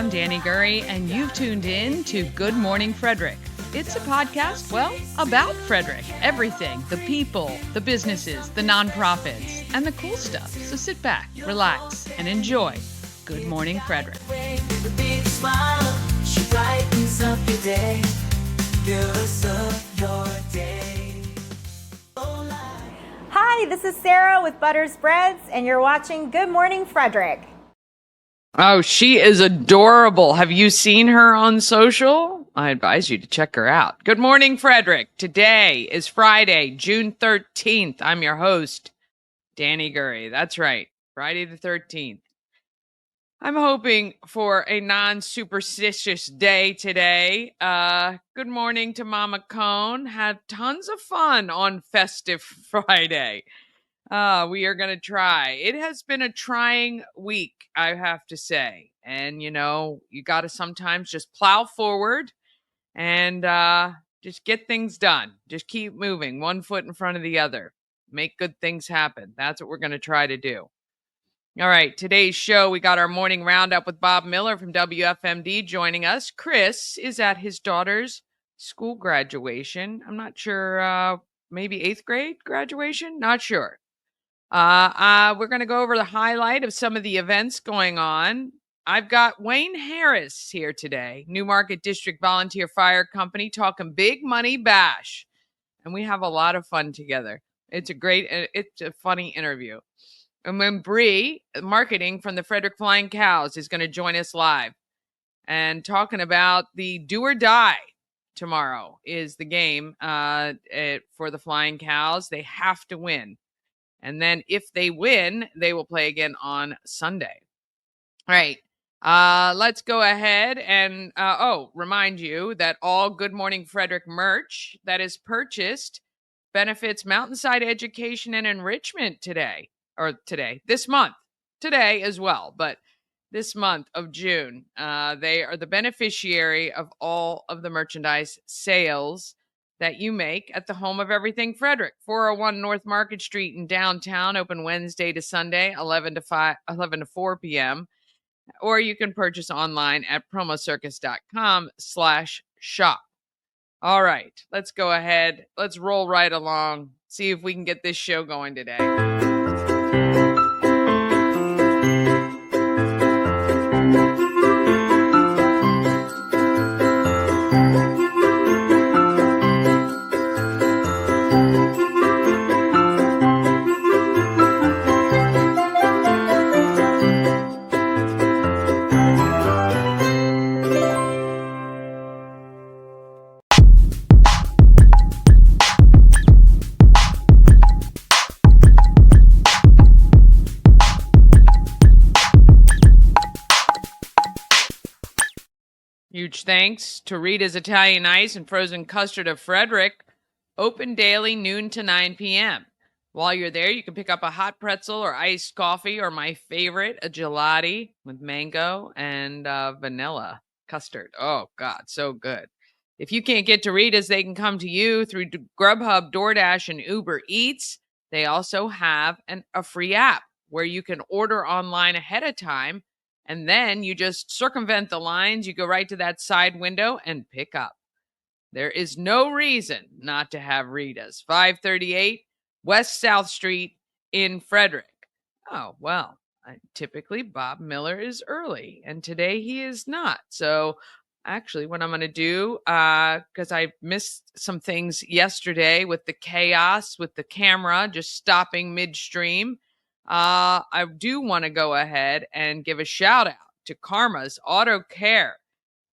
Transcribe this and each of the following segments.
I'm Danny Gurry, and you've tuned in to Good Morning Frederick. It's a podcast, well, about Frederick. Everything, the people, the businesses, the nonprofits, and the cool stuff. So sit back, relax, and enjoy Good Morning Frederick. Hi, this is Sarah with Butter Spreads, and you're watching Good Morning Frederick. Oh, she is adorable. Have you seen her on social? I advise you to check her out. Good morning, Frederick. Today is Friday, June 13th. I'm your host, Danny Gurry. That's right, Friday the 13th. I'm hoping for a non-superstitious day today. Good morning to Mama Cone. Had tons of fun on Festive Friday. We are going to try. It has been a trying week, I have to say. And, you know, you got to sometimes just plow forward and just get things done. Just keep moving, one foot in front of the other. Make good things happen. That's what we're going to try to do. All right, today's show, we got our morning roundup with Bob Miller from WFMD joining us. Chris is at his daughter's school graduation. I'm not sure, maybe 8th grade graduation? Not sure. We're going to go over the highlight of some of the events going on. I've got Wayne Harris here today, Newmarket District Volunteer Fire Company, talking big money bash. And we have a lot of fun together. It's a funny interview. And then Bree, marketing from the Frederick Flying Cows, is going to join us live and talking about the do or die. Tomorrow is the game for the Flying Cows. They have to win. And then if they win, they will play again on Sunday. All right. Let's go ahead and, remind you that all Good Morning Frederick merch that is purchased benefits Mountainside Education and Enrichment this month, today as well, but this month of June, they are the beneficiary of all of the merchandise sales that you make at the home of everything Frederick, 401 North Market Street in downtown, open Wednesday to Sunday, 11 to 4 p.m. Or you can purchase online at promocircus.com/shop. All right, let's go ahead. Let's roll right along. See if we can get this show going today. Huge thanks to Rita's Italian Ice and Frozen Custard of Frederick. Open daily, noon to 9 p.m. While you're there, you can pick up a hot pretzel or iced coffee, or my favorite, a gelati with mango and vanilla custard. Oh, God, so good. If you can't get to Rita's, they can come to you through Grubhub, DoorDash, and Uber Eats. They also have a free app where you can order online ahead of time. And then you just circumvent the lines. You go right to that side window and pick up. There is no reason not to have Rita's. 538 West South Street in Frederick. Oh, well, typically Bob Miller is early, and today he is not. So actually what I'm going to do, because I missed some things yesterday with the chaos, with the camera just stopping midstream, I do want to go ahead and give a shout out to Karma's Auto Care.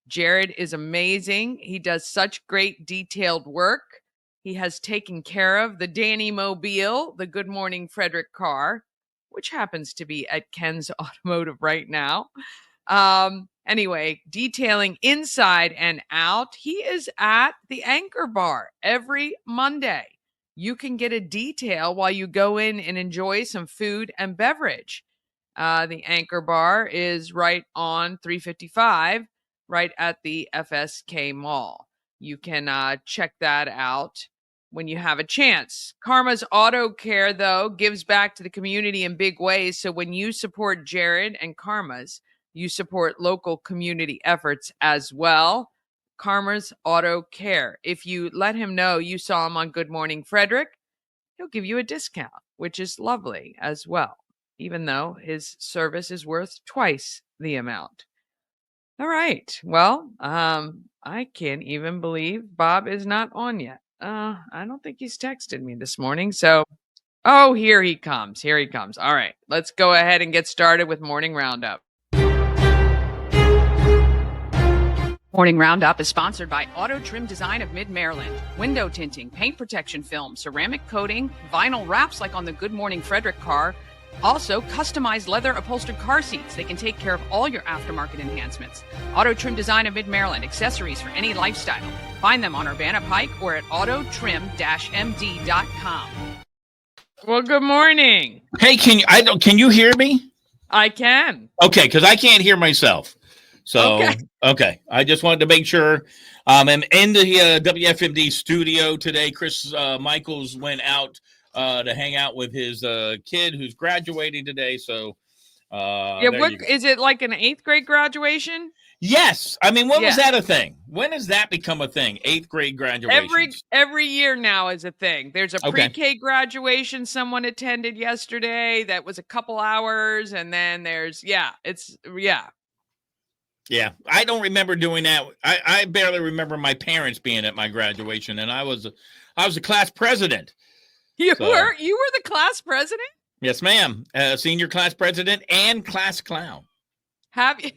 Jared is amazing. He does such great detailed work. He has taken care of the Danny Mobile, the Good Morning Frederick car, which happens to be at Ken's Automotive right now. Anyway, detailing inside and out. He is at the Anchor Bar every Monday. You can get a detail while you go in and enjoy some food and beverage. The Anchor Bar is right on 355, right at the FSK Mall. You can check that out when you have a chance. Karma's Auto Care, though, gives back to the community in big ways. So when you support Jared and Karma's, You support local community efforts as well. Karma's Auto Care. If you let him know you saw him on Good Morning Frederick, he'll give you a discount, which is lovely as well, even though his service is worth twice the amount. All right. Well, I can't even believe Bob is not on yet. I don't think he's texted me this morning. So, oh, here he comes. Here he comes. All right. Let's go ahead and get started with Morning Roundup. Morning Roundup is sponsored by Auto Trim Design of Mid-Maryland. Window tinting, paint protection film, ceramic coating, vinyl wraps like on the Good Morning Frederick car. Also, customized leather upholstered car seats. They can take care of all your aftermarket enhancements. Auto Trim Design of Mid-Maryland, accessories for any lifestyle. Find them on Urbana Pike or at autotrim-md.com. Well, good morning. Hey, can you hear me? I can. Okay, because I can't hear myself. So, okay. I just wanted to make sure. I'm in the WFMD studio today. Chris Michaels went out to hang out with his kid who's graduating today. So, is it like an 8th grade graduation? Yes. I mean, when was that a thing? When has that become a thing? 8th grade graduation. Every year now is a thing. There's a pre-K graduation someone attended yesterday that was a couple hours, and then there's Yeah, I don't remember doing that. I barely remember my parents being at my graduation, and I was a class president. You were the class president? Yes, ma'am. Senior class president and class clown. Have you?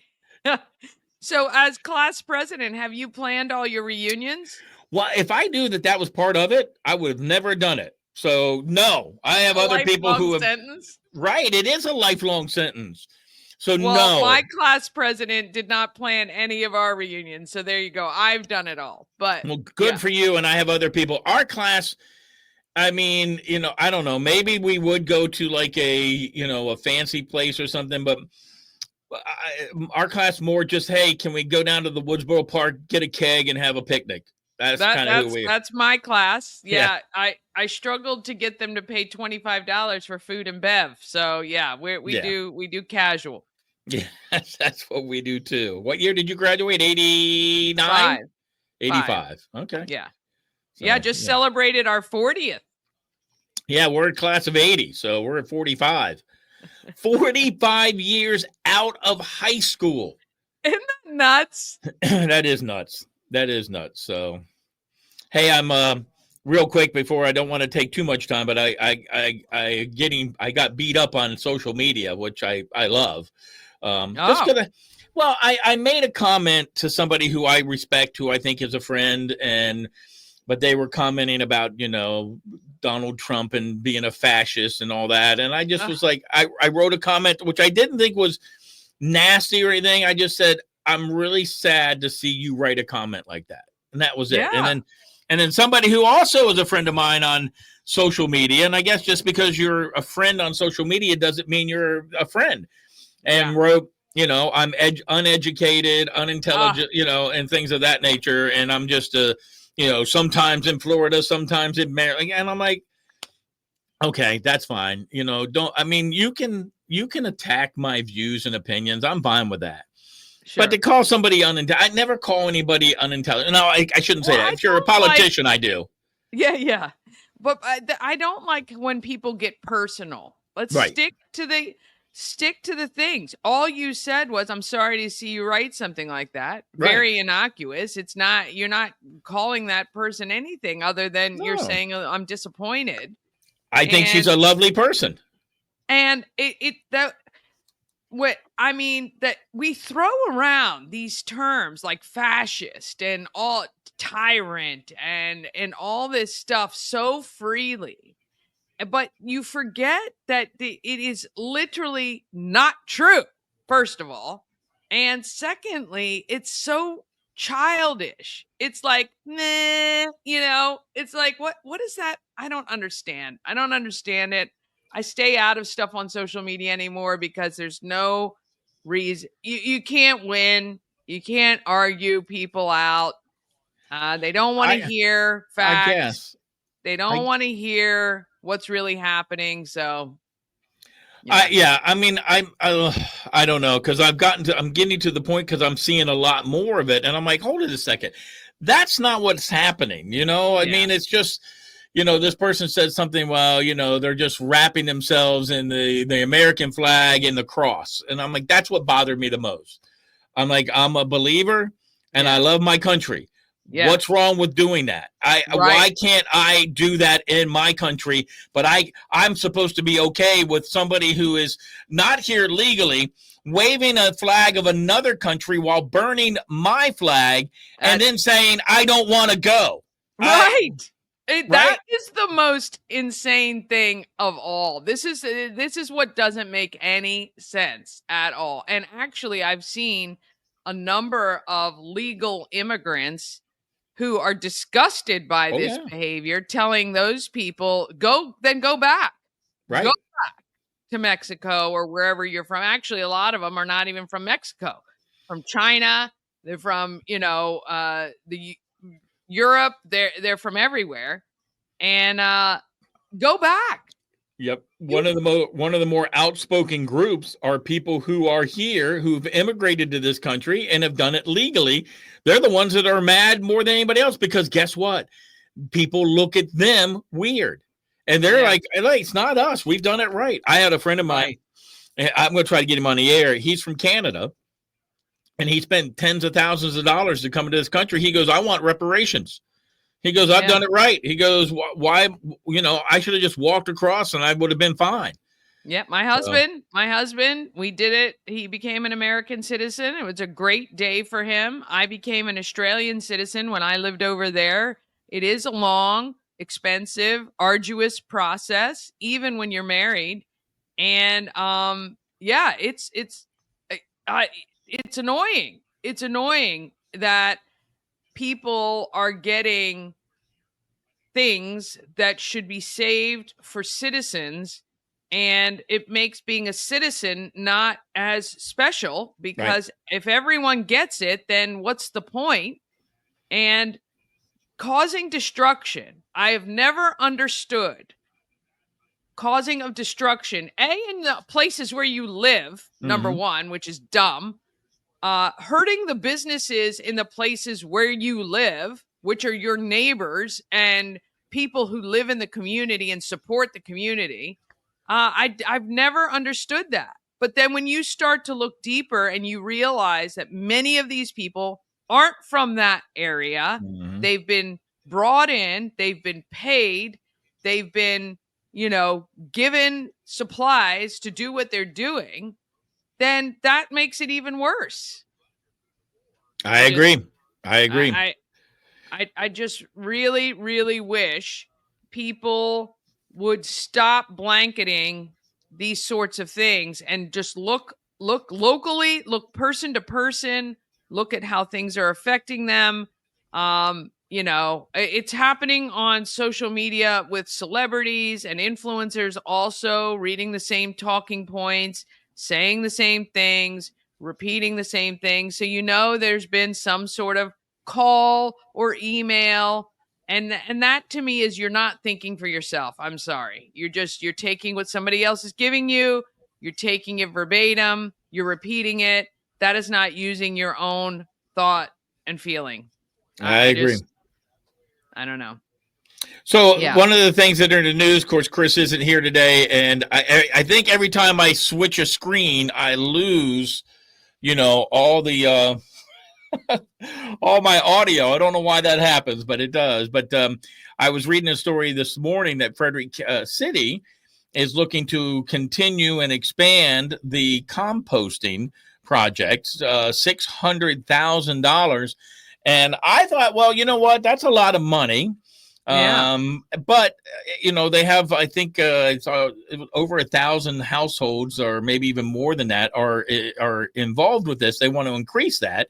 So, as class president, have you planned all your reunions? Well, if I knew that was part of it, I would have never done it. So, no, I have other people who have. Sentence? Right, it is a lifelong sentence. So no. My class president did not plan any of our reunions. So there you go. I've done it all. But good for you. And I have other people. Our class, I mean, I don't know. Maybe we would go to like a fancy place or something. But our class more just, hey, can we go down to the Woodsboro Park, get a keg, and have a picnic? That's kind of who we are. That's my class. Yeah. I struggled to get them to pay $25 for food and bev. So we do casual. Yeah, that's what we do too. What year did you graduate? 89? 85. Okay. Yeah. So, just celebrated our 40th. Yeah, we're a class of 80, so we're at 45. 45 years out of high school. Isn't that nuts? That is nuts. So, hey, I'm real quick before I don't want to take too much time, but I got beat up on social media, which I love. I made a comment to somebody who I respect, who I think is a friend, but they were commenting about, Donald Trump and being a fascist and all that. And I just was like, I wrote a comment, which I didn't think was nasty or anything. I just said, I'm really sad to see you write a comment like that. And that was it. And then somebody who also is a friend of mine on social media, and I guess just because you're a friend on social media doesn't mean you're a friend. And wrote, I'm uneducated, unintelligent, and things of that nature. And I'm just, sometimes in Florida, sometimes in Maryland. And I'm like, okay, that's fine. You can attack my views and opinions. I'm fine with that. Sure. But to call somebody unintelligent, I never call anybody unintelligent. No, I shouldn't say that. If you're a politician, I do. Yeah. But I don't like when people get personal. Let's stick to the things. All you said was, I'm sorry to see you write something like that. Right. Very innocuous. You're not calling that person anything other than you're saying, I'm disappointed. I think she's a lovely person. And that we throw around these terms like fascist and all tyrant and all this stuff so freely. But you forget that it is literally not true, first of all. And secondly, it's so childish. It's like, it's like, what is that? I don't understand. I don't understand it. I stay out of stuff on social media anymore because there's no reason. You can't win. You can't argue people out. They don't want to hear facts. I guess. They don't want to hear what's really happening. So, Yeah, I mean, I don't know, because I'm getting to the point, because I'm seeing a lot more of it, and I'm like, hold it a second, that's not what's happening. I Yeah. mean, it's just, this person said something. Well, they're just wrapping themselves in the American flag and the cross, and I'm like, that's what bothered me the most. I'm like, I'm a believer, and I Yeah. love my country. Yeah. What's wrong with doing that? Why Right. can't I do that in my country? But I'm supposed to be okay with somebody who is not here legally waving a flag of another country while burning my flag, and then saying I don't want to go. Right. That Right? is the most insane thing of all. This is what doesn't make any sense at all. And actually, I've seen a number of legal immigrants who are disgusted by Oh this yeah. behavior, telling those people, go back. Go Right. to Mexico or wherever you're from. Actually, a lot of them are not even from Mexico, from China. They're from, the Europe. They're from everywhere, and go back. Yep. You, One of the more outspoken groups are people who are here, who've immigrated to this country and have done it legally. They're the ones that are mad more than anybody else, because guess what? People look at them weird. And they're yeah, like, hey, it's not us. We've done it right. I had a friend of mine. right. I'm going to try to get him on the air. He's from Canada, and he spent tens of thousands of dollars to come into this country. He goes, I want reparations. He goes, I've Yeah. done it right. He goes, why, I should have just walked across and I would have been fine. Yeah, my husband, we did it. He became an American citizen. It was a great day for him. I became an Australian citizen when I lived over there. It is a long, expensive, arduous process, even when you're married. And yeah, it's annoying. It's annoying that people are getting things that should be saved for citizens, and it makes being a citizen not as special, Right. because if everyone gets it, then what's the point? And causing destruction, I have never understood causing of destruction in the places where you live, number Mm-hmm. one, which is dumb. Hurting the businesses in the places where you live, which are your neighbors people who live in the community and support the community. I've never understood that. But then when you start to look deeper and you realize that many of these people aren't from that area, Mm-hmm. they've been brought in, they've been paid, they've been, given supplies to do what they're doing, then that makes it even worse. I agree. I agree. I just really, really wish people would stop blanketing these sorts of things and just look locally, look person to person, look at how things are affecting them. It's happening on social media with celebrities and influencers also reading the same talking points, saying the same things, repeating the same things. So there's been some sort of call or email, and that to me is, you're not thinking for yourself. I'm sorry. You're taking what somebody else is giving you, you're taking it verbatim, you're repeating it. That is not using your own thought and feeling. I agree. I don't know. So Yeah. one of the things that are in the news, of course, Chris isn't here today, and I think every time I switch a screen, I lose, all the all my audio. I don't know why that happens, but it does. But I was reading a story this morning that Frederick City is looking to continue and expand the composting project, $600,000. And I thought, well, you know what? That's a lot of money. Yeah. But they have, I think, it's over 1,000 households, or maybe even more than that, are involved with this. They want to increase that.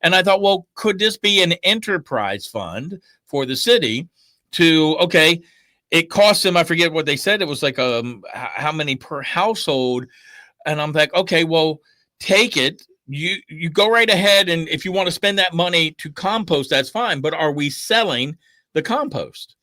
And I thought, well, could this be an enterprise fund for the city to, okay, it costs them, I forget what they said. It was like how many per household. And I'm like, okay, well, take it. You go right ahead. And if you want to spend that money to compost, that's fine. But are we selling the compost?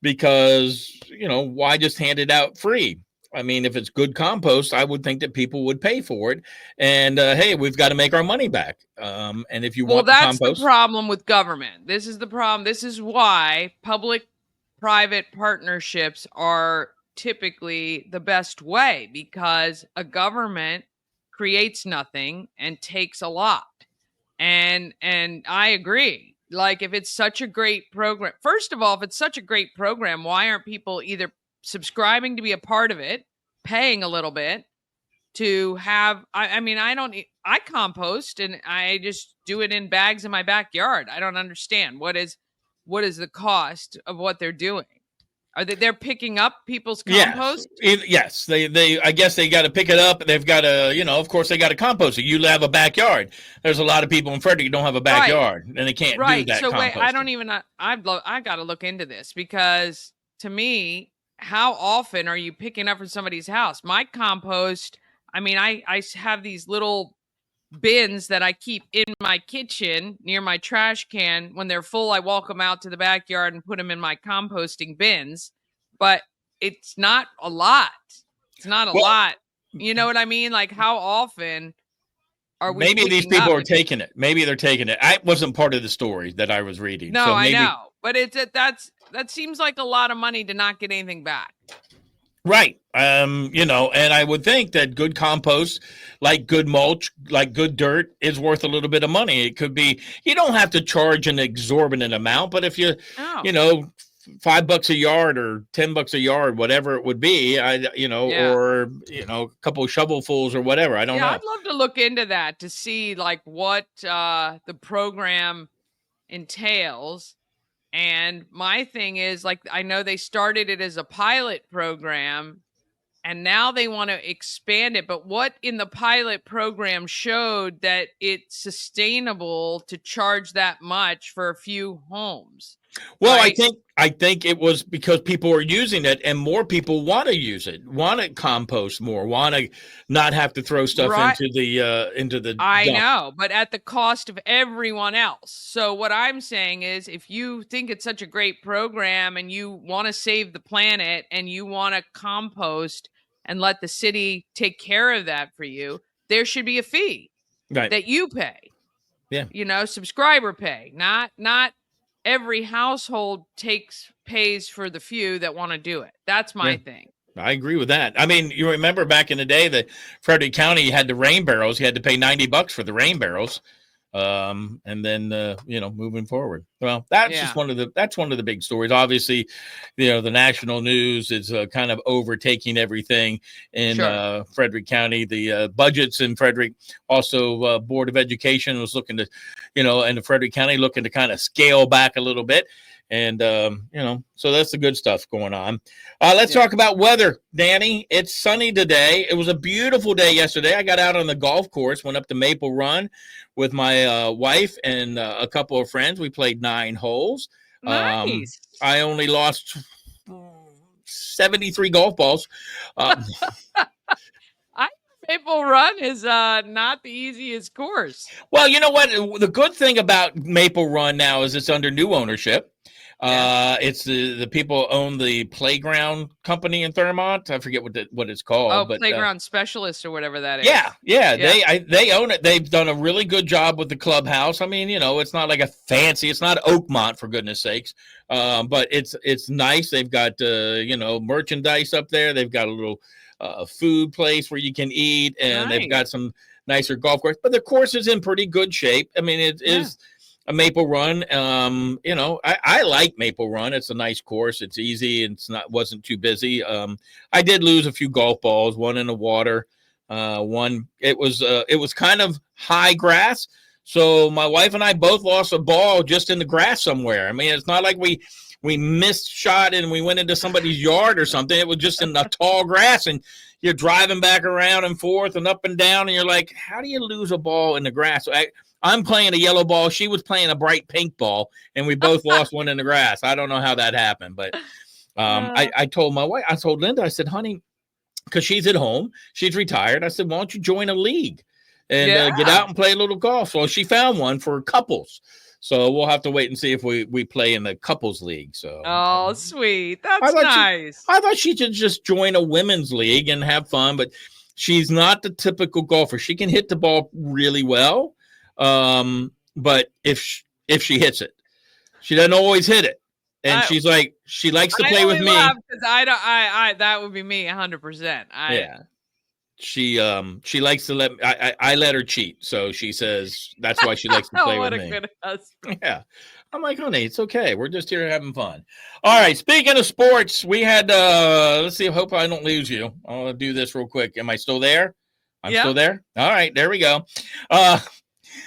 Because, why just hand it out free? I mean, if it's good compost, I would think that people would pay for it. And hey, we've got to make our money back. And if you Well, want the that's the compost, problem with government. This is the problem. This is why public-private partnerships are typically the best way, because a government creates nothing and takes a lot. And I agree. Like, if it's such a great program, first of all, if it's such a great program, why aren't people either subscribing to be a part of it, paying a little bit to have? I mean, I compost and I just do it in bags in my backyard. I don't understand what is the cost of what they're doing. Are they're picking up people's compost? yes. They I guess they got to pick it up. They've got to, of course, they got to compost it. You have a backyard. There's a lot of people in Frederick who don't have a backyard, and they can't do that. So wait, I composting. don't even. I got to look into this, because to me, how often are you picking up from somebody's house? My compost. I mean, I have these little bins that I keep in my kitchen near my trash can. When they're full, I walk them out to the backyard and put them in my composting bins. But it's not a lot. It's not a lot. You know what I mean? Like, how often are we? Maybe these people are taking it. Maybe they're taking it. I wasn't part of the story that I was reading. No, so maybe, I know, but that seems like a lot of money to not get anything back. Right. And I would think that good compost, like good mulch, like good dirt, is worth a little bit of money. It could be, you don't have to charge an exorbitant amount, but if you, $5 a yard or $10 a yard, whatever it would be, or a couple of shovelfuls or whatever. I don't know. I'd love to look into that to see like what the program entails. And my thing is, like, I know they started it as a pilot program and now they want to expand it. But what in the pilot program showed that it's sustainable to charge that much for a few homes? Well, right? I think it was because people are using it, and more people want to use it, want to compost more, want to not have to throw stuff into the. I dump. know, but at the cost of everyone else. So what I'm saying is, if you think it's such a great program and you want to save the planet and you want to compost and let the city take care of that for you, there should be a fee that you pay. Yeah. Subscriber pay, not every household pays for the few that want to do it. That's my thing. I agree with that. I mean, you remember back in the day that Frederick County had the rain barrels. You had to pay $90 for the rain barrels. And then, moving forward. Well, that's just one of the big stories. Obviously, the national news is kind of overtaking everything in Frederick County. The budgets in Frederick, also Board of Education was looking to, and the Frederick County looking to kind of scale back a little bit. And, so that's the good stuff going on. Let's talk about weather, Danny. It's sunny today. It was a beautiful day yesterday. I got out on the golf course, went up to Maple Run with my wife and a couple of friends. We played 9 holes. Nice. I only lost 73 golf balls. Maple Run is not the easiest course. Well, you know what? The good thing about Maple Run now is it's under new ownership. It's the people own the playground company in Thurmont. I forget what it's called. Oh, but, playground specialist or whatever that is. Yeah. They own it. They've done a really good job with the clubhouse. I mean, it's not like it's not Oakmont, for goodness sakes. But it's nice. They've got merchandise up there. They've got a little food place where you can eat, and they've got some nicer golf course. But the course is in pretty good shape. I mean, it is a Maple Run. I like Maple Run. It's a nice course. It's easy and wasn't too busy. I did lose a few golf balls, one in the water. One, it was kind of high grass. So my wife and I both lost a ball just in the grass somewhere. I mean, it's not like we missed shot and we went into somebody's yard or something. It was just in the tall grass, and you're driving back around and forth and up and down, and you're like, how do you lose a ball in the grass? I'm playing a yellow ball. She was playing a bright pink ball, and we both lost one in the grass. I don't know how that happened, but I told my wife, I told Linda, I said, honey, because she's at home, she's retired. I said, why don't you join a league and get out and play a little golf? So she found one for couples. So we'll have to wait and see if we play in the couples league. So Oh, sweet. That's thought nice. I thought she should just join a women's league and have fun, but she's not the typical golfer. She can hit the ball really well, but if she hits it, she doesn't always hit it. And she's like, she likes to play with me. Because I that would be me 100%. Yeah. She likes to let I let her cheat, so she says that's why she likes to play with me. What a good husband. Yeah, I'm like, honey, it's okay. We're just here having fun. All right. Speaking of sports, we had let's see. I hope I don't lose you. I'll do this real quick. Am I still there? I'm still there. All right, there we go.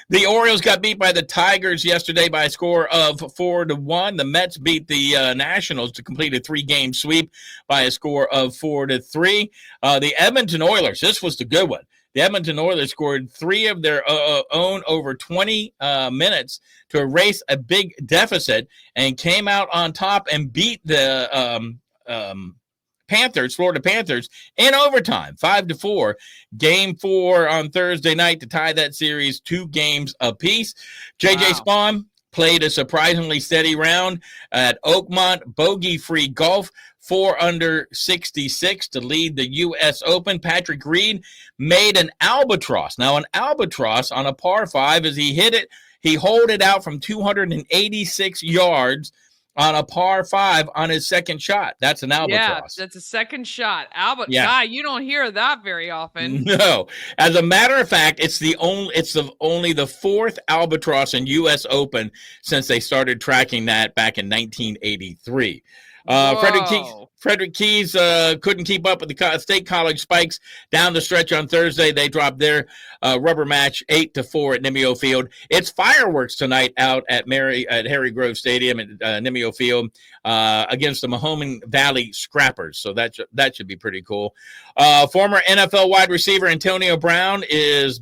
The Orioles got beat by the Tigers yesterday by a score of 4-1. The Mets beat the Nationals to complete a 3-game sweep by a score of 4-3. The Edmonton Oilers, this was the good one. The Edmonton Oilers scored 3 of their own over 20 minutes to erase a big deficit and came out on top and beat the Florida Panthers in overtime, 5-4. Game 4 on Thursday night to tie that series 2 games apiece. JJ Spawn played a surprisingly steady round at Oakmont bogey-free golf, 4 under 66 to lead the U.S. Open. Patrick Reed made an albatross. Now, an albatross on a par 5, as he hit it, he holed it out from 286 yards on a par 5 on his second shot. That's an albatross. Yeah, that's a second shot. God, you don't hear that very often. No. As a matter of fact, it's only the 4th albatross in U.S. Open since they started tracking that back in 1983. Frederick Keys couldn't keep up with the State College Spikes down the stretch on Thursday. They dropped their rubber match 8-4 at Nimeo Field. It's fireworks tonight out at Harry Grove Stadium at Nimeo Field against the Mahoning Valley Scrappers. So that should be pretty cool. Former NFL wide receiver Antonio Brown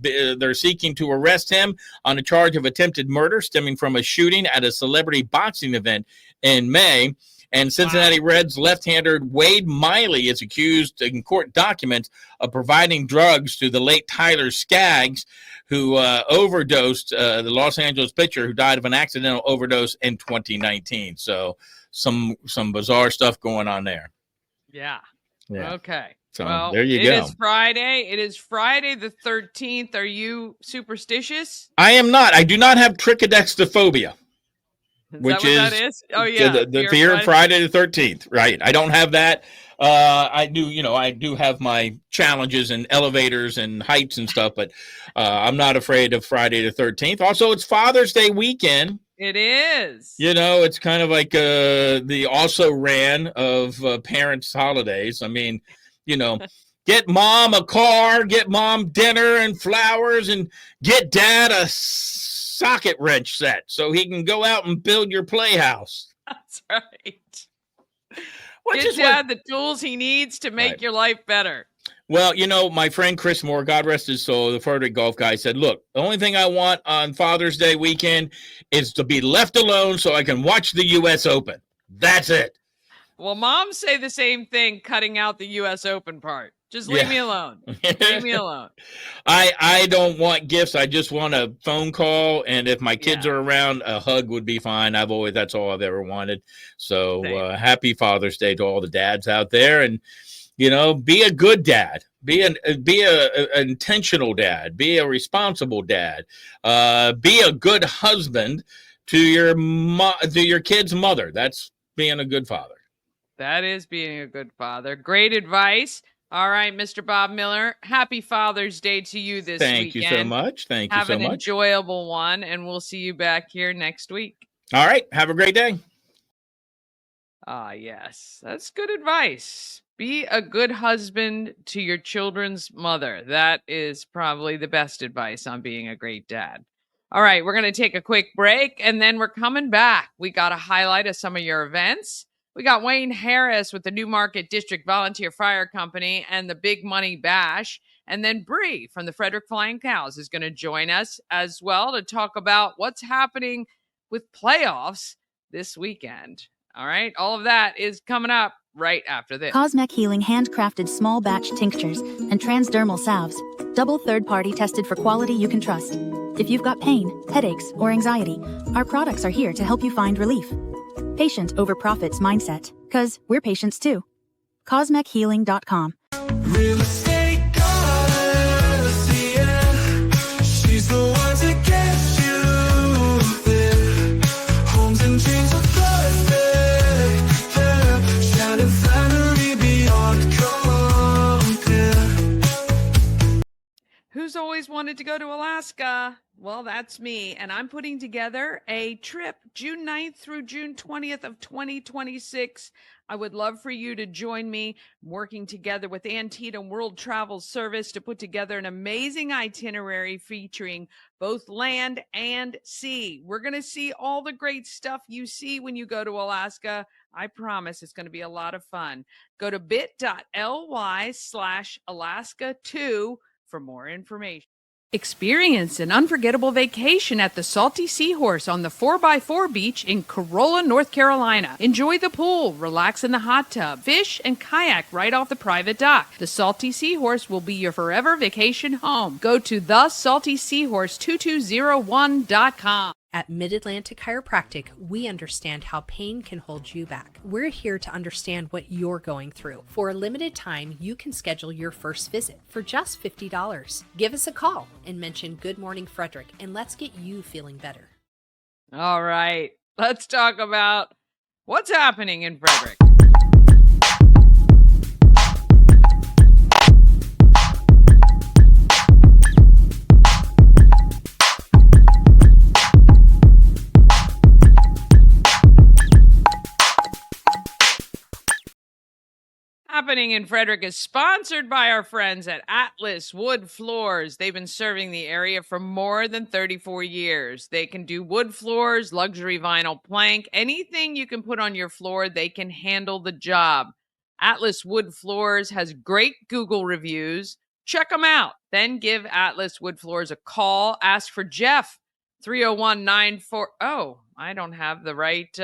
they're seeking to arrest him on a charge of attempted murder stemming from a shooting at a celebrity boxing event in May. And Cincinnati Reds left-hander Wade Miley is accused in court documents of providing drugs to the late Tyler Skaggs, who overdosed the Los Angeles pitcher who died of an accidental overdose in 2019. So some bizarre stuff going on there. Yeah. Okay. So well, there you go. It is Friday. It is Friday the 13th. Are you superstitious? I am not. I do not have trichodextrophobia. Which is that is? Oh yeah, the fear of Friday the 13th, right? I don't have that. I do have my challenges in elevators and heights and stuff, but I'm not afraid of Friday the 13th. Also, it's Father's Day weekend. It is. It's kind of like the also ran of parents' holidays. I mean, get mom a car, get mom dinner and flowers, and get dad a socket wrench set so he can go out and build your playhouse. That's right. Get dad the tools he needs to make your life better. Well, my friend Chris Moore, God rest his soul, the Frederick golf guy, said, look, the only thing I want on Father's Day weekend is to be left alone so I can watch the U.S. Open. That's it. Well, moms say the same thing, cutting out the U.S. Open part. Just leave me alone. Leave me alone. I don't want gifts. I just want a phone call. And if my kids are around, a hug would be fine. That's all I've ever wanted. So happy Father's Day to all the dads out there. And, be a good dad. Be an intentional dad. Be a responsible dad. Be a good husband to your kid's mother. That's being a good father. That is being a good father. Great advice. All right, Mr. Bob Miller, happy Father's Day to you this weekend. Thank you so much. Have an enjoyable one, and we'll see you back here next week. All right. Have a great day. Yes. That's good advice. Be a good husband to your children's mother. That is probably the best advice on being a great dad. All right, we're going to take a quick break, and then we're coming back. We got a highlight of some of your events. We got Wayne Harris with the Newmarket District Volunteer Fire Company and the Big Money Bash. And then Bree from the Frederick Flying Cows is going to join us as well to talk about what's happening with playoffs this weekend. All right. All of that is coming up right after this. Cosmec Healing handcrafted small batch tinctures and transdermal salves. Double third-party tested for quality you can trust. If you've got pain, headaches, or anxiety, our products are here to help you find relief. Patient over profits mindset, 'cause we're patients too. CosmecHealing.com. Real estate goddess, yeah. She's the one to get you there. Homes and dreams are perfect, yeah. Shannon Flannery beyond compare. Who's always wanted to go to Alaska? Well, that's me, and I'm putting together a trip June 9th through June 20th of 2026. I would love for you to join me. I'm working together with Antietam World Travel Service to put together an amazing itinerary featuring both land and sea. We're going to see all the great stuff you see when you go to Alaska. I promise it's going to be a lot of fun. Go to bit.ly/Alaska2 for more information. Experience an unforgettable vacation at the Salty Seahorse on the 4x4 beach in Corolla, North Carolina. Enjoy the pool, relax in the hot tub, fish, and kayak right off the private dock. The Salty Seahorse will be your forever vacation home. Go to thesaltyseahorse2201.com. At Mid-Atlantic Chiropractic, we understand how pain can hold you back. We're here to understand what you're going through. For a limited time, you can schedule your first visit for just $50. Give us a call and mention Good Morning Frederick, and let's get you feeling better. All right, let's talk about what's happening in Frederick. Happening in Frederick is sponsored by our friends at Atlas Wood Floors. They've been serving the area for more than 34 years. They can do wood floors, luxury vinyl plank, anything you can put on your floor, they can handle the job. Atlas Wood Floors has great Google reviews. Check them out. Then give Atlas Wood Floors a call. Ask for Jeff, 301-94. Oh, I don't have the right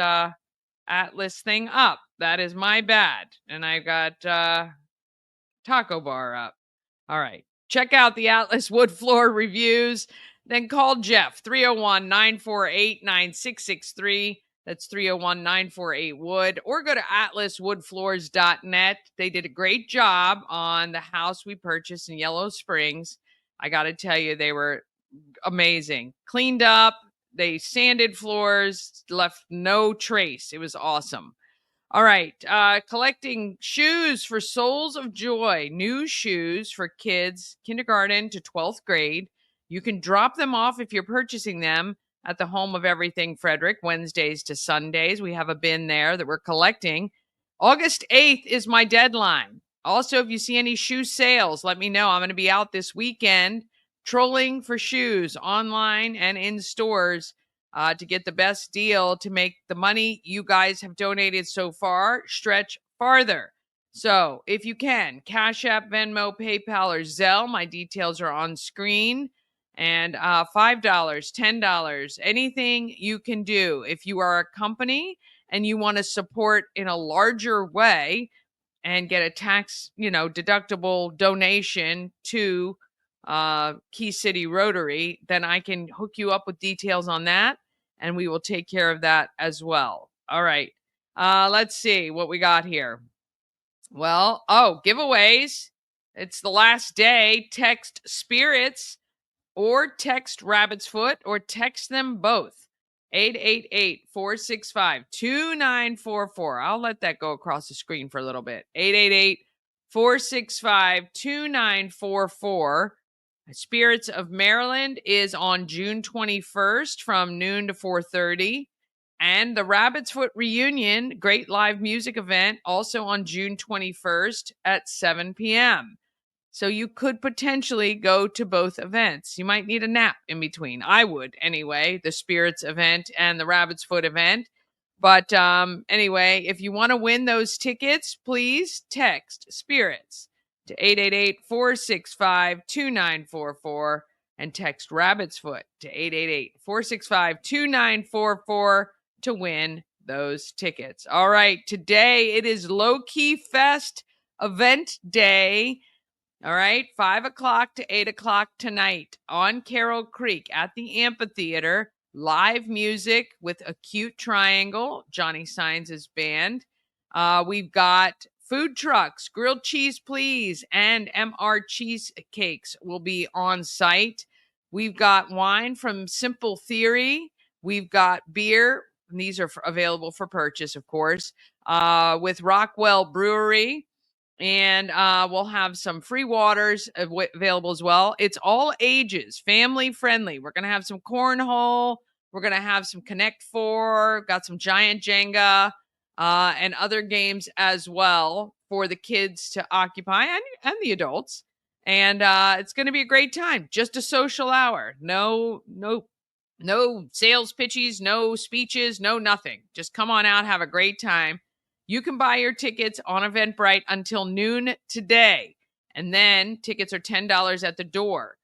Atlas thing up. That is my bad. And I got Taco Bar up. All right. Check out the Atlas Wood Floor reviews. Then call Jeff, 301-948-9663. That's 301-948-WOOD. Or go to atlaswoodfloors.net. They did a great job on the house we purchased in Yellow Springs. I got to tell you, they were amazing. Cleaned up. They sanded floors, left no trace. It was awesome. All right. Collecting shoes for Souls of Joy. New shoes for kids, kindergarten to 12th grade. You can drop them off if you're purchasing them at the Home of Everything Frederick, Wednesdays to Sundays. We have a bin there that we're collecting. August 8th is my deadline. Also, if you see any shoe sales, let me know. I'm going to be out this weekend trolling for shoes online and in stores to get the best deal to make the money you guys have donated so far stretch farther. So if you can, Cash App, Venmo, PayPal, or Zelle, my details are on screen. And $5, $10, anything you can do. If you are a company and you want to support in a larger way and get a tax, deductible donation to Key City Rotary, then I can hook you up with details on that, and we will take care of that as well. All right. Let's see what we got here. Well, giveaways. It's the last day. Text spirits or text Rabbit's Foot or text them both. 888-465-2944. I'll let that go across the screen for a little bit. 888-465-2944. Spirits of Maryland is on June 21st from noon to 4:30. And the Rabbit's Foot Reunion, great live music event, also on June 21st at 7 p.m. So you could potentially go to both events. You might need a nap in between. I would anyway, the Spirits event and the Rabbit's Foot event. But anyway, if you want to win those tickets, please text Spirits to 888-465-2944 and text Rabbit's Foot to 888-465-2944 to win those tickets. All right, today it is Low Key Fest event day. All right, 5 o'clock to 8 o'clock tonight on Carroll Creek at the amphitheater. Live music with Acute Triangle, Johnny Signs' band. We've got food trucks, grilled cheese please, and MR cheesecakes will be on site. We've got wine from Simple Theory. We've got beer, and these are available for purchase, of course, with Rockwell Brewery. And we'll have some free waters available as well. It's all ages, family friendly. We're going to have some cornhole. We're going to have some Connect Four, got some giant Jenga, and other games as well for the kids to occupy and the adults. And it's going to be a great time. Just a social hour. No sales pitches, no speeches, no nothing. Just come on out, have a great time. You can buy your tickets on Eventbrite until noon today. And then tickets are $10 at the door.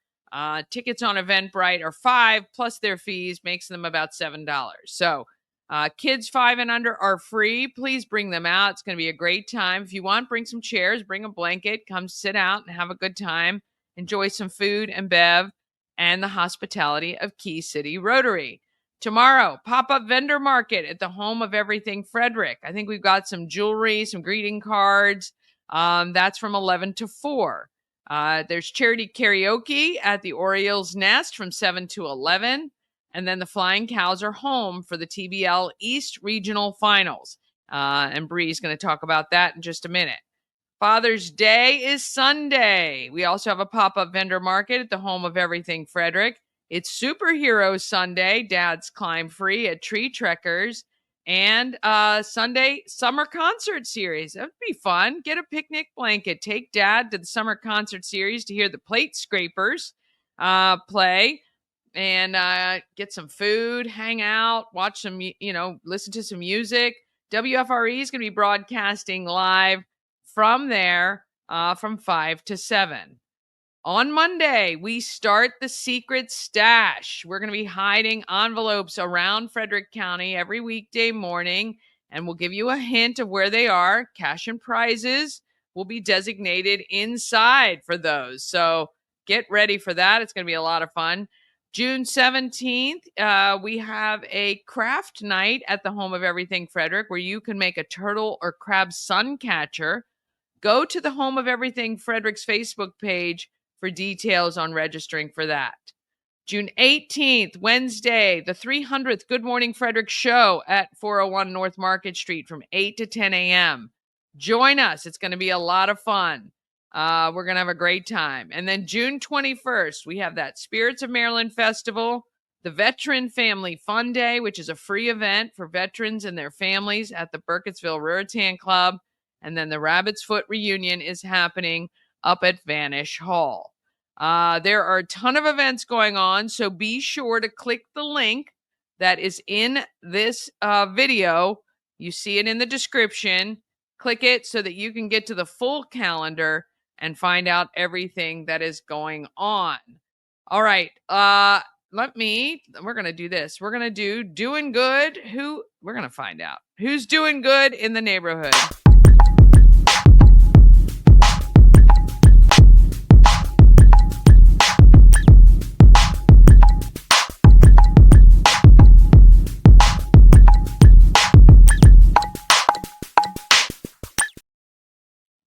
Tickets on Eventbrite are $5 plus their fees, makes them about $7. So kids 5 and under are free. Please bring them out. It's going to be a great time. If you want, bring some chairs, bring a blanket, come sit out and have a good time. Enjoy some food and bev and the hospitality of Key City Rotary. Tomorrow, pop-up vendor market at the home of everything Frederick. I think we've got some jewelry, some greeting cards. That's from 11 to 4. There's charity karaoke at the Orioles Nest from 7 to 11. And then the Flying Cows are home for the TBL East Regional Finals. And Bree's going to talk about that in just a minute. Father's Day is Sunday. We also have a pop-up vendor market at the home of everything Frederick. It's Superhero Sunday, Dad's Climb Free at Tree Trekkers, and Sunday Summer Concert Series. That would be fun. Get a picnic blanket. Take Dad to the Summer Concert Series to hear the Plate Scrapers play, and get some food, hang out, watch some, listen to some music. WFRE is going to be broadcasting live from there from 5 to 7. On Monday, we start the Secret Stash. We're going to be hiding envelopes around Frederick County every weekday morning, and we'll give you a hint of where they are. Cash and prizes will be designated inside for those. So get ready for that. It's going to be a lot of fun. June 17th, we have a craft night at the home of everything Frederick, where you can make a turtle or crab sun catcher. Go to the Home of Everything Frederick's Facebook page for details on registering for that. June 18th, Wednesday, the 300th Good Morning Frederick show at 401 North Market Street from 8 to 10 a.m. Join us. It's going to be a lot of fun. We're going to have a great time. And then June 21st, we have that Spirits of Maryland Festival, the Veteran Family Fun Day, which is a free event for veterans and their families at the Burkittsville Ruritan Club. And then the Rabbit's Foot reunion is happening up at Vanish Hall. There are a ton of events going on, so be sure to click the link that is in this video. You see it in the description. Click it so that you can get to the full calendar and find out everything that is going on. All right. We're going to do this. We're going to do Doing Good. We're going to find out who's doing good in the neighborhood.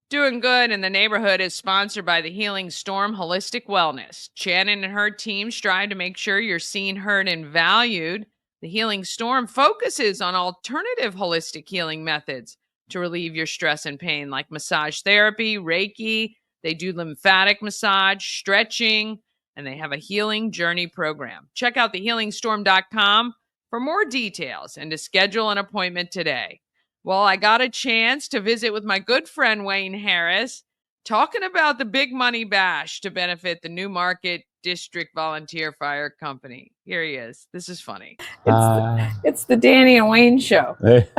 Doing Good in the Neighborhood is sponsored by the Healing Storm Holistic Wellness. Shannon and her team strive to make sure you're seen, heard, and valued. The Healing Storm focuses on alternative holistic healing methods to relieve your stress and pain, like massage therapy, Reiki. They do lymphatic massage, stretching, and they have a healing journey program. Check out thehealingstorm.com for more details and to schedule an appointment today. Well, I got a chance to visit with my good friend Wayne Harris, talking about the Big Money Bash to benefit the Newmarket District Volunteer Fire Company. Here he is. This is funny. It's the Danny and Wayne show. Hey,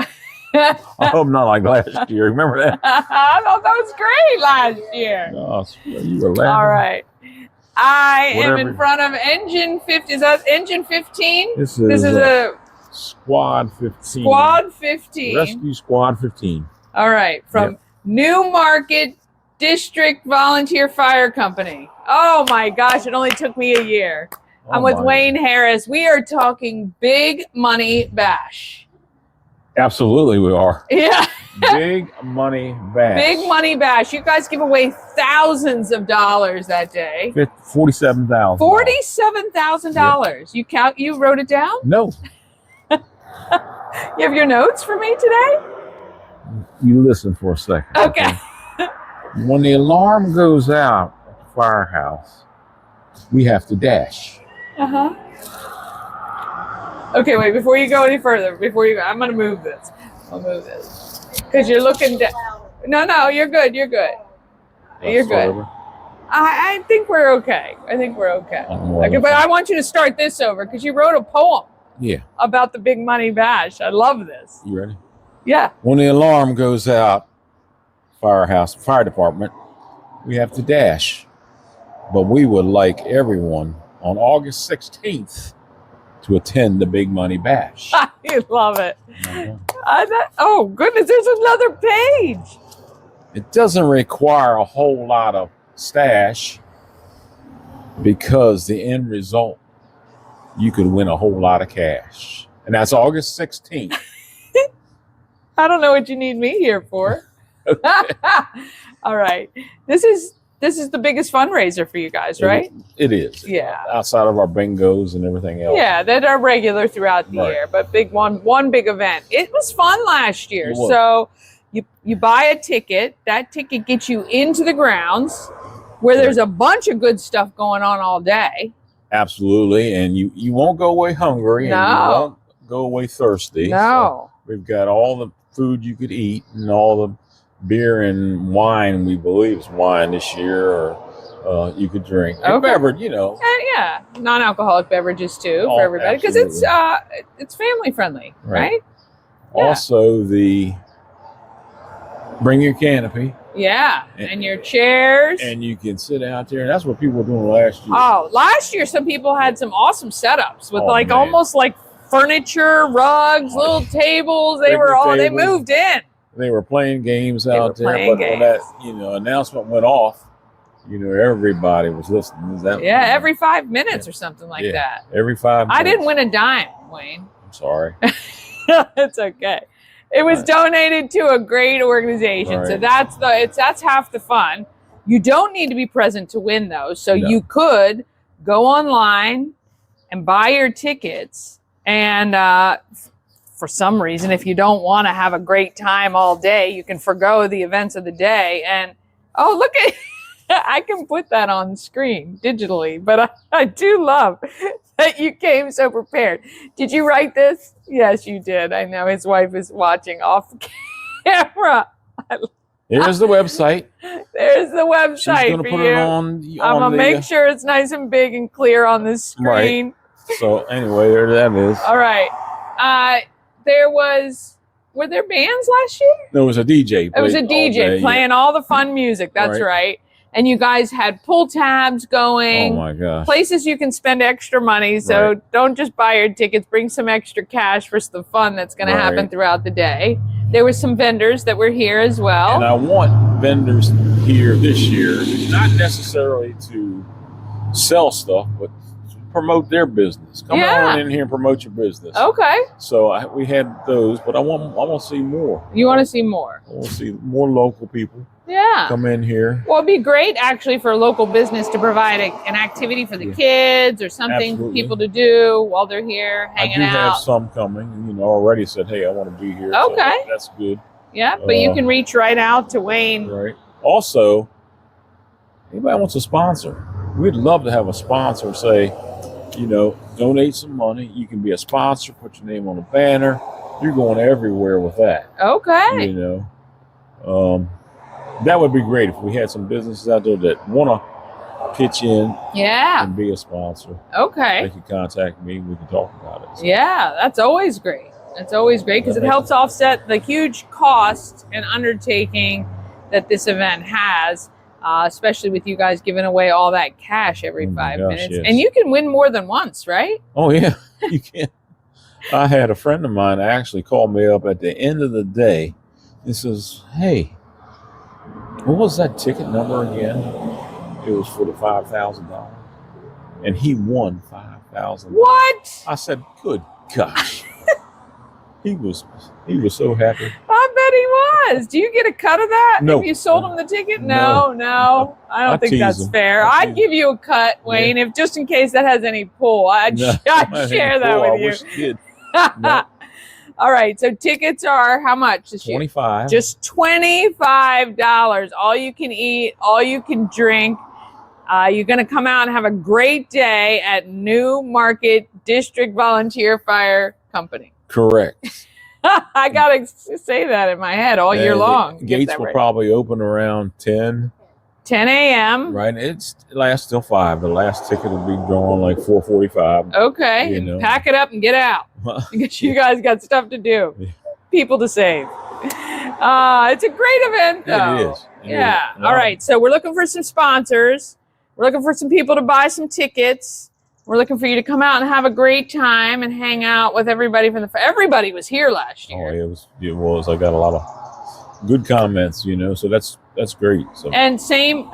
I hope not like last year. Remember that? I thought that was great last year. Oh, you were laughing. All right. I am Whatever. in front of engine 50. Is that engine 15? This This is a Squad 15. Squad 15. Rescue Squad 15. All right. From Newmarket District Volunteer Fire Company. Oh my gosh, it only took me a year. I'm with Wayne Harris. We are talking big money bash. Absolutely, we are. Yeah. Big money bash. Big money bash. You guys give away thousands of dollars that day. $47,000. $47,000. You wrote it down? No. You have your notes for me today? You listen for a second. Okay. When the alarm goes out at the firehouse, we have to dash. Uh-huh. Okay, wait, before you go any further, I'm going to move this. I'll move this. Because you're looking down. No, you're good. You're good. You're good. I think we're okay. Okay, but I want you to start this over because you wrote a poem. Yeah. About the big money bash. I love this. You ready? Yeah. When the alarm goes out, fire department, we have to dash. But we would like everyone on August 16th to attend the big money bash. You love it. Mhm. Oh, goodness, there's another page. It doesn't require a whole lot of stash because the end result, you could win a whole lot of cash. And that's August 16th. I don't know what you need me here for. All right. This is the biggest fundraiser for you guys, right? It is. Yeah. Outside of our bingos and everything else. Yeah, that are regular throughout the year, but one big event. It was fun last year. It was. So you buy a ticket. That ticket gets you into the grounds where there's a bunch of good stuff going on all day. Absolutely. And you won't go away hungry and you won't go away thirsty. No. So we've got all the food you could eat and all the beer and wine, we believe it's wine this year, or you could drink. And beverage, you know. Yeah, non-alcoholic beverages too for everybody because it's family friendly, right? Yeah. Also, bring your canopy. Yeah, and your chairs. And you can sit out there. And that's what people were doing last year. Oh, last year some people had some awesome setups with almost like furniture, rugs, little tables. They moved in. They were playing games out there. But when that announcement went off, everybody was listening. Every 5 minutes or something like that. Every 5 minutes. I didn't win a dime, Wayne. I'm sorry. It's okay. It was donated to a great organization. So that's half the fun. You don't need to be present to win those. So you could go online and buy your tickets. And for some reason, if you don't want to have a great time all day, you can forgo the events of the day. And look at I can put that on the screen digitally, but I do love that you came so prepared. Did you write this? Yes, you did. I know his wife is watching off camera. Here's the website. There's the website. She's going to put it on. I'm going to make sure it's nice and big and clear on the screen. Right. So anyway, there that is. All right. Were there bands last year? There was a DJ. It was a DJ playing all the fun music. That's right. And you guys had pull tabs going. Oh my gosh. Places you can spend extra money. So don't just buy your tickets. Bring some extra cash for the fun that's going to happen throughout the day. There were some vendors that were here as well. And I want vendors here this year, not necessarily to sell stuff, but to promote their business. Come on in here and promote your business. Okay. So we had those, but I want to see more. You want to see more? I want to see more local people. Yeah. Come in here. Well, it'd be great actually for a local business to provide an activity for the kids or something for people to do while they're here hanging out. I do have some coming, already said, hey, I want to be here. Okay. So that's good. Yeah, but you can reach right out to Wayne. Right. Also, anybody wants a sponsor? We'd love to have a sponsor say, donate some money. You can be a sponsor, put your name on a banner. You're going everywhere with that. Okay. That would be great if we had some businesses out there that want to pitch in and be a sponsor. Okay. They can contact me. We can talk about it. So. Yeah, that's always great. That's always great because it helps offset the huge cost and undertaking that this event has, especially with you guys giving away all that cash every 5 minutes. Yes. And you can win more than once, right? Oh, yeah, you can. I had a friend of mine actually call me up at the end of the day and says, hey, What was that ticket number again? It was for the $5,000, and he won $5,000. What? I said, "Good gosh!" he was so happy. I bet he was. Do you get a cut of that No. if you sold him the ticket? No. No. I don't think tease that's him. fair. I I'd tease give you a cut, Wayne, if just in case that has any pull. I'd No, I'd share that I with you. wish it did. No. All right, so tickets are how much this year? 25. Just $25. All you can eat, all you can drink. You're going to come out and have a great day at New Market District Volunteer Fire Company. Correct. I got to say that in my head all year And long. the gates will probably open around 10. 10 a.m. Right. It lasts till 5. The last ticket will be drawn like 4:45. Okay. You and know. pack it up and get out. Because you guys got stuff to do. Yeah. People to save. It's a great event, though. It is. Yeah. Wow. All right. So we're looking for some sponsors. We're looking for some people to buy some tickets. We're looking for you to come out and have a great time and hang out with everybody from everybody was here last year. Oh, it was. I got a lot of good comments, so that's great. So And same,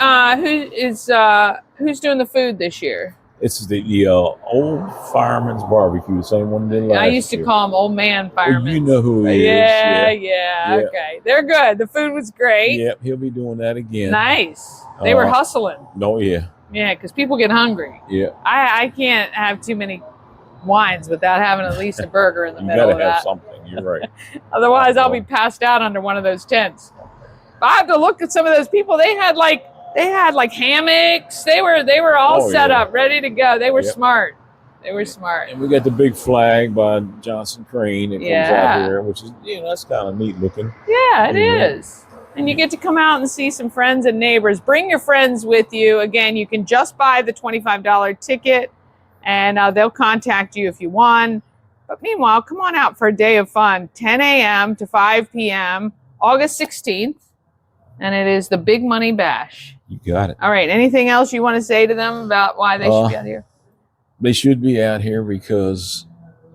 who's doing the food this year? it's the old fireman's barbecue, the same one they did last I used to year. call them old man firemen. You know who he is. Yeah. Okay. They're good. The food was great. Yep, he'll be doing that again. Nice. They were hustling. Oh, yeah. Yeah, because people get hungry. Yeah. I can't have too many wines without having at least a burger in the You middle got of to have that. something. You're right. Otherwise, I'll be passed out under one of those tents. But I have to look at some of those people. They had like hammocks. They were all set up, ready to go. They were smart. They were smart. And we got the big flag by Johnson Crane that comes out here, which is, that's kind of neat looking. Yeah, it is. And you get to come out and see some friends and neighbors. Bring your friends with you. Again, you can just buy the $25 ticket, and they'll contact you if you won. But meanwhile, come on out for a day of fun, 10 a.m. to 5 p.m., August 16th, and it is the Big Money Bash. You got it. All right. Anything else you want to say to them about why they should be out here? They should be out here because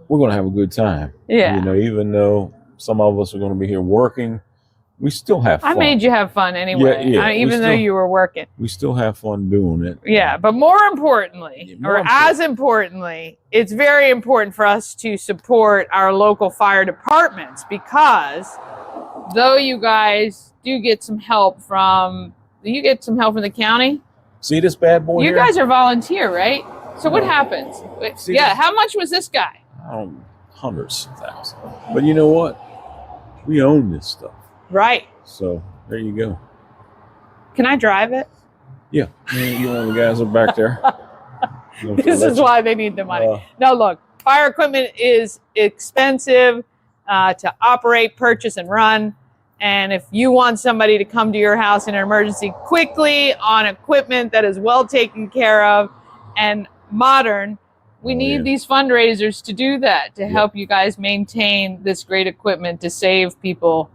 we're going to have a good time. Yeah. Even though some of us are going to be here working, we still have fun. I made you have fun anyway, Yeah. even though you were working. We still have fun doing it. Yeah, but more importantly, as importantly, it's very important for us to support our local fire departments because though you guys do get some help from the county? See this bad boy You here? guys are volunteer, right? So what happens? See How much was this guy? Hundreds of thousands. But you know what? We own this stuff. Right. So there you go. Can I drive it? Yeah. You know the guys are back there. This is why they need the money. No, look, fire equipment is expensive to operate, purchase, and run. And if you want somebody to come to your house in an emergency quickly on equipment that is well taken care of and modern, we need these fundraisers to do that, to help you guys maintain this great equipment to save people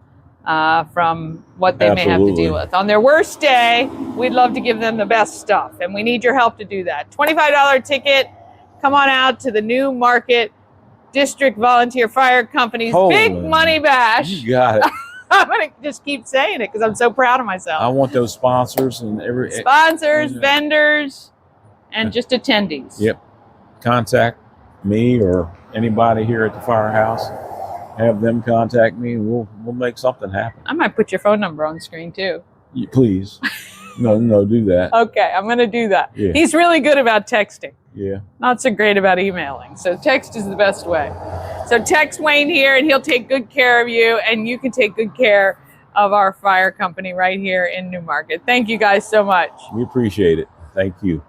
from what they may have to deal with. On their worst day, we'd love to give them the best stuff, and we need your help to do that. $25 ticket. Come on out to the New Market District Volunteer Fire Company's Big Money Bash. You got it. I'm going to just keep saying it because I'm so proud of myself. I want those sponsors and sponsors, vendors, and just attendees. Yep. Contact me or anybody here at the firehouse. Have them contact me, and we'll make something happen. I might put your phone number on the screen too. Please. No, do that. Okay, I'm going to do that. Yeah. He's really good about texting. Yeah. Not so great about emailing. So text is the best way. So text Wayne here, and he'll take good care of you, and you can take good care of our fire company right here in New Market. Thank you guys so much. We appreciate it. Thank you.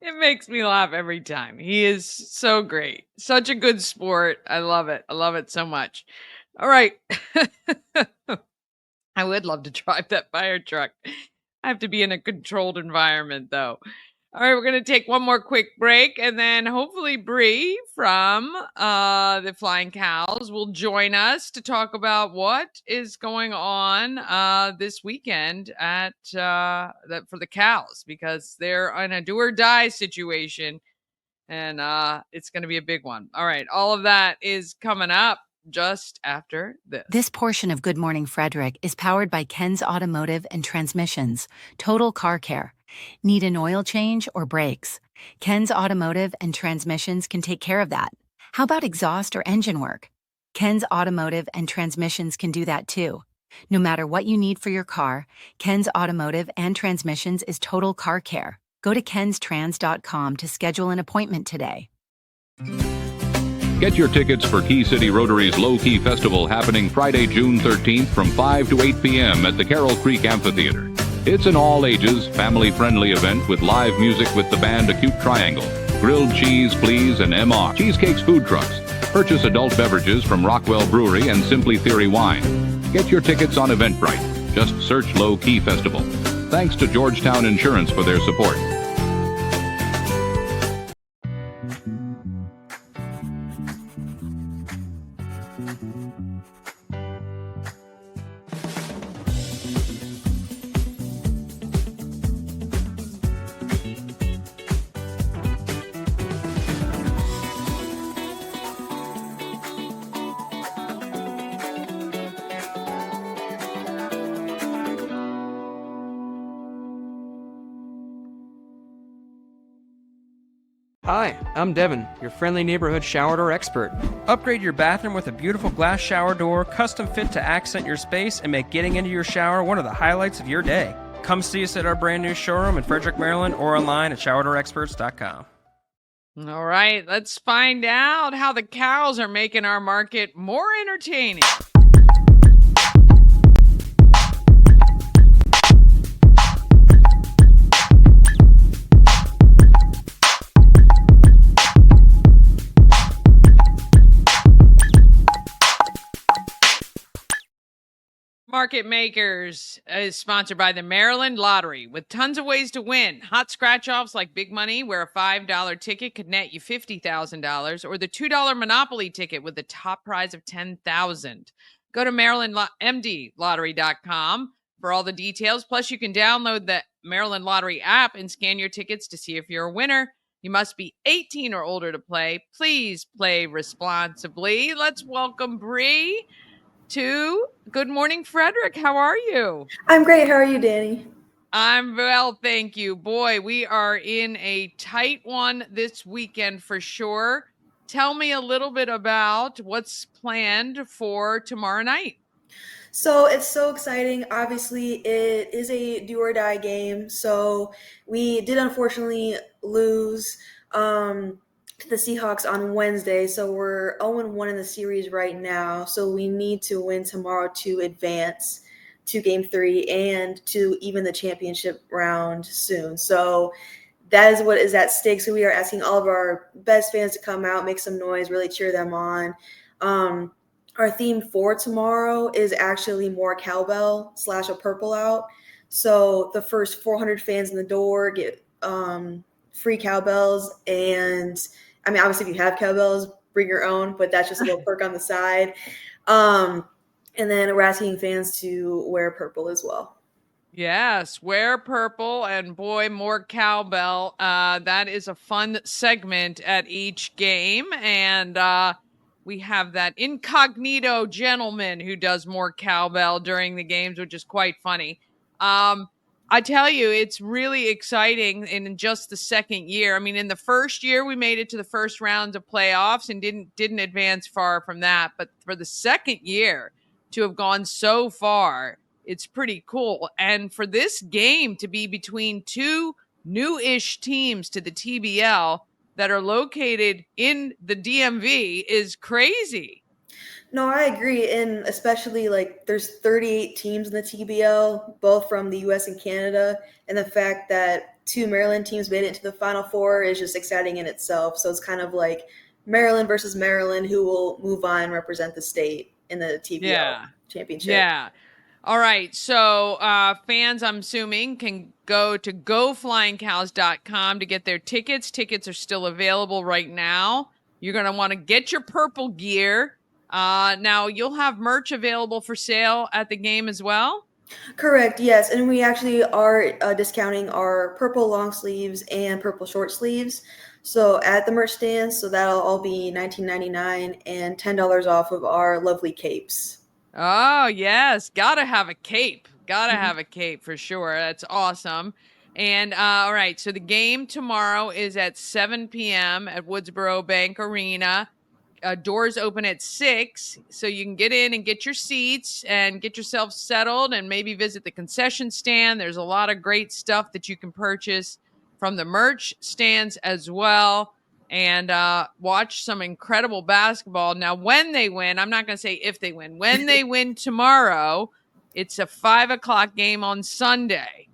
It makes me laugh every time. He is so great. Such a good sport. I love it. I love it so much. All right. I would love to drive that fire truck. I have to be in a controlled environment, though. All right, we're going to take one more quick break, and then hopefully Bree from the Flying Cows will join us to talk about what is going on this weekend at for the cows, because they're in a do or die situation, and it's going to be a big one. All right, all of that is coming up just after this. This portion of Good Morning Frederick is powered by Ken's Automotive and Transmissions, Total Car Care. Need an oil change or brakes? Ken's Automotive and Transmissions can take care of that. How about exhaust or engine work? Ken's Automotive and Transmissions can do that too. No matter what you need for your car, Ken's Automotive and Transmissions is Total Car Care. Go to kenstrans.com to schedule an appointment today. Get your tickets for Key City Rotary's Low Key Festival happening Friday, June 13th from 5 to 8 p.m. at the Carroll Creek Amphitheater. It's an all-ages, family-friendly event with live music with the band Acute Triangle, Grilled Cheese, Please, and MR, Cheesecakes food trucks. Purchase adult beverages from Rockwell Brewery and Simply Theory Wine. Get your tickets on Eventbrite. Just search Low Key Festival. Thanks to Georgetown Insurance for their support. Hi, I'm Devin, your friendly neighborhood shower door expert. Upgrade your bathroom with a beautiful glass shower door, custom fit to accent your space and make getting into your shower one of the highlights of your day. Come see us at our brand new showroom in Frederick, Maryland, or online at showerdoorexperts.com. All right, let's find out how the cows are making our market more entertaining. Market Makers is sponsored by the Maryland Lottery with tons of ways to win. Hot scratch-offs like Big Money, where a $5 ticket could net you $50,000, or the $2 Monopoly ticket with the top prize of $10,000. Go to MarylandMDLottery.com for all the details. Plus, you can download the Maryland Lottery app and scan your tickets to see if you're a winner. You must be 18 or older to play. Please play responsibly. Let's welcome Bree to Good Morning Frederick. How are you? I'm great. How are you, Danny? I'm well, thank you. Boy, we are in a tight one this weekend for sure. Tell me a little bit about what's planned for tomorrow night. So it's so exciting. Obviously, it is a do or die game. So we did unfortunately lose to the Seahawks on Wednesday. So we're 0-1 in the series right now. So we need to win tomorrow to advance to Game 3 and to even the championship round soon. So that is what is at stake. So we are asking all of our best fans to come out, make some noise, really cheer them on. Our theme for tomorrow is actually more cowbell / a purple out. So the first 400 fans in the door get free cowbells. And I mean, obviously, if you have cowbells, bring your own, but that's just a little perk on the side. And then we're asking fans to wear purple as well. Yes, wear purple, and boy, more cowbell. That is a fun segment at each game. And we have that incognito gentleman who does more cowbell during the games, which is quite funny. I tell you, it's really exciting in just the second year. I mean, in the first year, we made it to the first rounds of playoffs and didn't advance far from that. But for the second year to have gone so far, it's pretty cool. And for this game to be between two new-ish teams to the TBL that are located in the DMV is crazy. No, I agree. And especially there's 38 teams in the TBL, both from the US and Canada. And the fact that 2 Maryland teams made it to the Final Four is just exciting in itself. So it's kind of like Maryland versus Maryland, who will move on and represent the state in the TBL championship. Yeah. All right. So fans, I'm assuming, can go to goflyingcows.com to get their tickets. Tickets are still available right now. You're going to want to get your purple gear. Now, you'll have merch available for sale at the game as well? Correct, yes. And we actually are discounting our purple long sleeves and purple short sleeves. So at the merch stand, so that'll all be $19.99 and $10 off of our lovely capes. Oh, yes. Gotta have a cape. Gotta Mhm. have a cape for sure. That's awesome. And all right, so the game tomorrow is at 7 p.m. at Woodsboro Bank Arena. Doors open at 6, so you can get in and get your seats and get yourself settled and maybe visit the concession stand. There's a lot of great stuff that you can purchase from the merch stands as well, and watch some incredible basketball. Now, when they win, I'm not going to say if they win, when they win tomorrow, it's a 5 o'clock game on Sunday.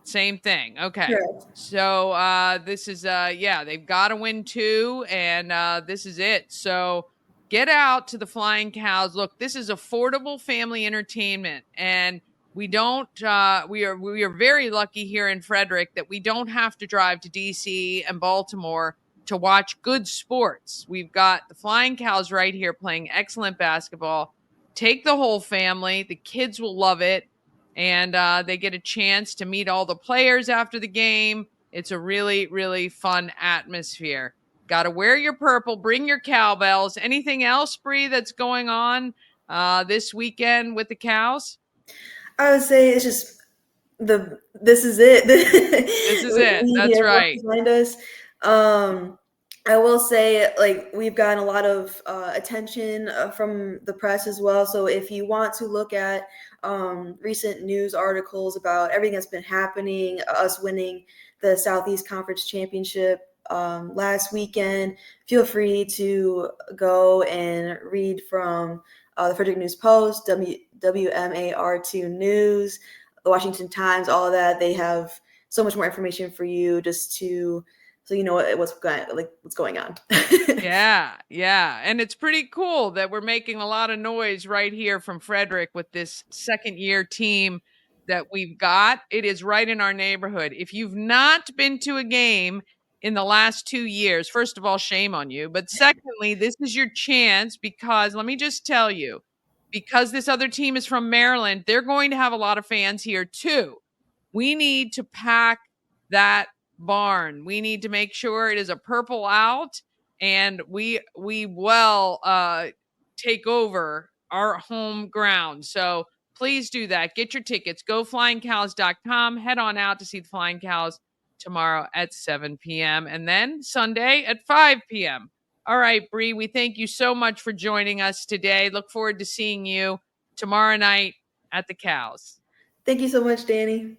Same thing. Okay. Correct. So this is yeah, they've got to win 2, and this is it. So get out to the Flying Cows. Look, this is affordable family entertainment, and we don't we are very lucky here in Frederick that we don't have to drive to DC and Baltimore to watch good sports. We've got the Flying Cows right here playing excellent basketball. Take the whole family. The kids will love it, and they get a chance to meet all the players after the game. It's a really, really fun atmosphere. Got to wear your purple, bring your cowbells. Anything else, Bree, that's going on this weekend with the Cows? I would say it's just this is it. This is it. That's have work right. behind us. I will say, like, we've gotten a lot of attention from the press as well. So if you want to look at recent news articles about everything that's been happening, us winning the Southeast Conference Championship last weekend, feel free to go and read from the Frederick News Post, WMAR2 News, the Washington Times, all of that. They have so much more information for you, just to so you know what's going on. Yeah, and it's pretty cool that we're making a lot of noise right here from Frederick with this second-year team that we've got. It is right in our neighborhood. If you've not been to a game in the last 2 years, first of all, shame on you. But secondly, this is your chance, because let me just tell you, because this other team is from Maryland, they're going to have a lot of fans here too. We need to pack that barn. We need to make sure it is a purple out, and we will take over our home ground. So please do that. Get your tickets. Go flyingcows.com. Head on out to see the Flying Cows tomorrow at 7 p.m. and then Sunday at 5 p.m. All right, Bree, we thank you so much for joining us today. Look forward to seeing you tomorrow night at the Cows. Thank you so much, Danny.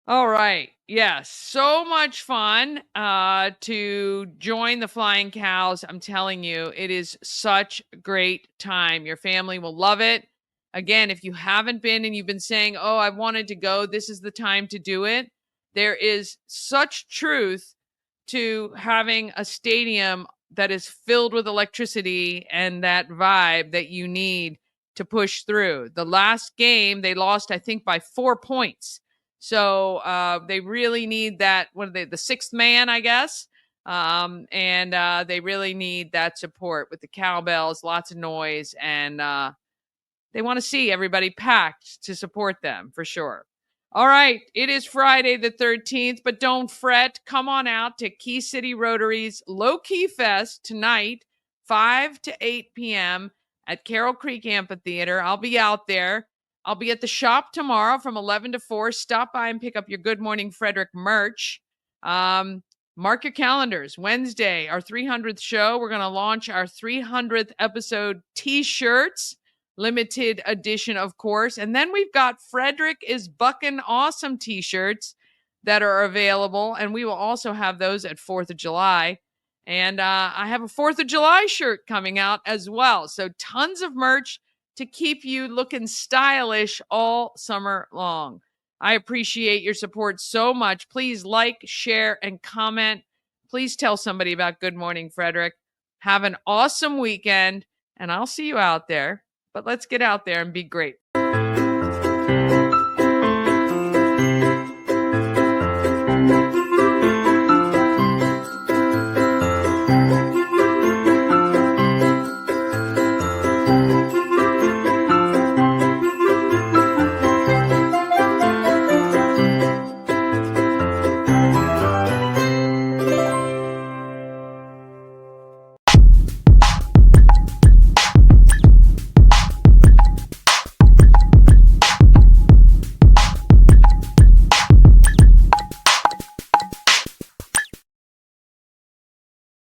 All right. Yes. So much fun to join the Flying Cows. I'm telling you, it is such a great time. Your family will love it. Again, if you haven't been and you've been saying, oh, I wanted to go, this is the time to do it. There is such truth to having a stadium that is filled with electricity and that vibe that you need to push through. The last game, they lost, I think, by 4 points. So they really need that. What are they? The sixth man, I guess. And they really need that support with the cowbells, lots of noise, and they want to see everybody packed to support them for sure. All right, it is Friday the 13th, but don't fret. Come on out to Key City Rotary's Low Key Fest tonight, 5 to 8 p.m. at Carroll Creek Amphitheater. I'll be out there. I'll be at the shop tomorrow from 11 to 4. Stop by and pick up your Good Morning Frederick merch. Mark your calendars. Wednesday, our 300th show. We're going to launch our 300th episode t-shirts. Limited edition, of course. And then we've got Frederick is Buckin' Awesome t-shirts that are available. And we will also have those at 4th of July. And I have a 4th of July shirt coming out as well. So tons of merch to keep you looking stylish all summer long. I appreciate your support so much. Please like, share, and comment. Please tell somebody about Good Morning Frederick. Have an awesome weekend, and I'll see you out there. But let's get out there and be great.